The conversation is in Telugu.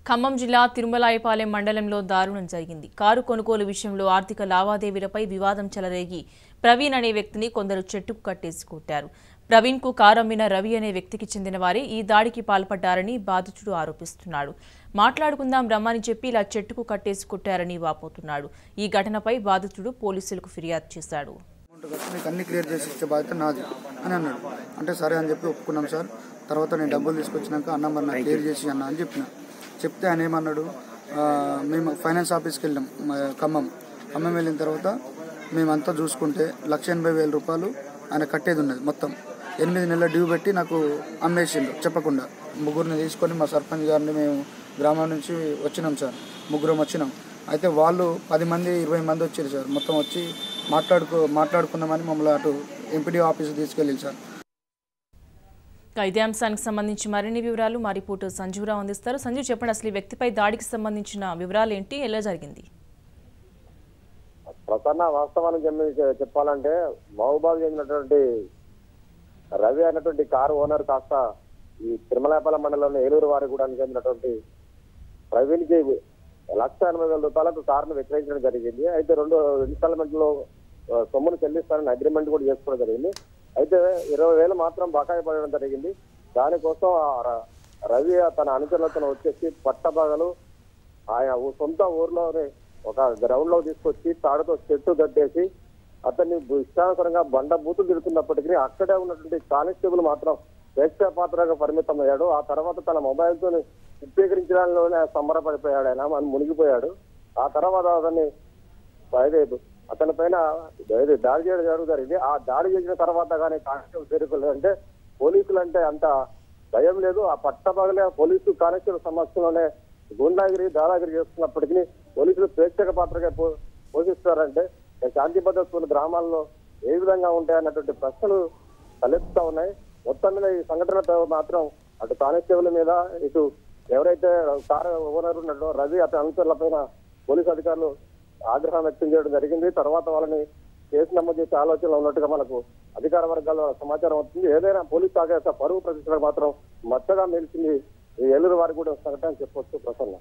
ఖమ్మం జిల్లా తిరుమలాయపాలెం మండలంలో దారుణం జరిగింది. కారు కొనుగోలు విషయంలో ఆర్థిక లావాదేవీలపై వివాదం చెలరేగి ప్రవీణ్ అనే వ్యక్తిని కొందరు చెట్టుకు కట్టేసి కొట్టారు. ప్రవీణ్ కు కారు అమ్మిన రవి అనే వ్యక్తికి చెందిన వారే ఈ దాడికి పాల్పడ్డారని బాధితుడు ఆరోపిస్తున్నాడు. మాట్లాడుకుందాం రమ్మని చెప్పి ఇలా చెట్టుకు కట్టేసి కొట్టారని వాపోతున్నాడు. ఈ ఘటనపై బాధితుడు పోలీసులకు ఫిర్యాదు చేశాడు. అన్ని క్లియర్ చేసి ఇచ్చే బాధ్యత నాది అని అన్నాడు. అంటే సరే అని చెప్పి ఒప్పుకున్నాం సార్. తర్వాత నేను డబ్బులు తీసుకొచ్చినాక అన్న మరి నాకు క్లియర్ చేసి అన్న అని చెప్తే ఆయన ఏమన్నాడు, మేము ఫైనాన్స్ ఆఫీస్కి వెళ్ళాం ఖమ్మం వెళ్ళిన తర్వాత మేమంతా చూసుకుంటే 1,80,000 రూపాయలు ఆయన కట్టేది ఉన్నది. మొత్తం 8 నెలల డ్యూ పెట్టి నాకు అమ్మేసిండు చెప్పకుండా. ముగ్గురిని తీసుకొని మా సర్పంచ్ గారిని మేము గ్రామం నుంచి వచ్చినాం సార్. ముగ్గురం వచ్చినాం. అయితే వాళ్ళు 10 మంది 20 మంది వచ్చారు సార్. మొత్తం వచ్చి మాట్లాడుకుందామని మమ్మల్ని అటు ఎంపీడీ ఆఫీస్కి తీసుకెళ్ళింది సార్. ఇదే అంశానికి సంబంధించి మరిన్ని వివరాలు మా రిపోర్టర్ సంజీవరావు అందిస్తారు. సంజీవ్, చెప్పండి, అసలు ఈ వ్యక్తిపై దాడికి సంబంధించిన వివరాలు ఏంటి, ఎలా జరిగింది? ప్రసన్న, వాస్తవానికి చెప్పాలంటే మహబూబాద్ చెందినటువంటి రవి అనేటువంటి కారు ఓనర్ కాస్త ఈ తిరుమలాయపాలెం మండలంలో ఏలూరు వారిగూడానికి చెందినటువంటి ప్రవీణ్ కి 1,80,000 రూపాయలకు కారును విక్రయించడం జరిగింది. అయితే 2 ఇన్స్టాల్మెంట్ లో సొమ్మును చెల్లిస్తానని అగ్రిమెంట్ కూడా చేసుకోవడం జరిగింది. అయితే 20,000 మాత్రం బకాయి పడడం జరిగింది. దానికోసం రవి తన అనుచరులతో వచ్చేసి పట్టబగలు ఆయన సొంత ఊర్లోనే ఒక గ్రౌండ్ లో తీసుకొచ్చి తాడుతో చెట్టు కట్టేసి అతన్ని ఇష్టానుసారంగా బండ బూతులు తిరుగుతున్నప్పటికీ అక్కడే ఉన్నటువంటి కానిస్టేబుల్ మాత్రం ప్రేక్షక పాత్రగా పరిమితం అయ్యాడు. ఆ తర్వాత తన మొబైల్ తో చిత్రీకరించడంలోనే సంబరపడిపోయాడు. ఆయన మునిగిపోయాడు. ఆ తర్వాత అతని పైన దాడి చేయడం జరుగుతుంది. ఆ దాడి చేసిన తర్వాత కానీ కానిస్టేబుల్ చేరుకోలేదు. అంటే పోలీసులు అంటే అంత భయం లేదు. ఆ పట్టబగలే పోలీసు కానిస్టేబుల్ సమక్షంలోనే గుండాగిరి దాదాగిరి చేస్తున్నప్పటికీ పోలీసులు ప్రేక్షక పాత్రగా పోషిస్తారంటే శాంతి భద్రతలు గ్రామాల్లో ఏ విధంగా ఉంటాయన్నటువంటి ప్రశ్నలు తలెత్తుతా ఉన్నాయి. మొత్తం మీద ఈ సంఘటనతో మాత్రం అటు కానిస్టేబుల్ మీద ఇటు ఎవరైతే కారు ఓనర్ ఉన్నాడో రవి అతని అనుచరుల పైన పోలీసు అధికారులు ఆగ్రహం వ్యక్తం చేయడం జరిగింది. తర్వాత వాళ్ళని కేసు నమోదు చేసే ఆలోచనలో ఉన్నట్టుగా మనకు అధికార వర్గాల్లో సమాచారం అవుతుంది. ఏదైనా పోలీసు శాఖ పరువు ప్రతిష్టలకు మాత్రం మచ్చగా నిలిచింది ఈ ఏలూరు వారికి కూడా సంఘటన చెప్పవచ్చు. ప్రసన్న.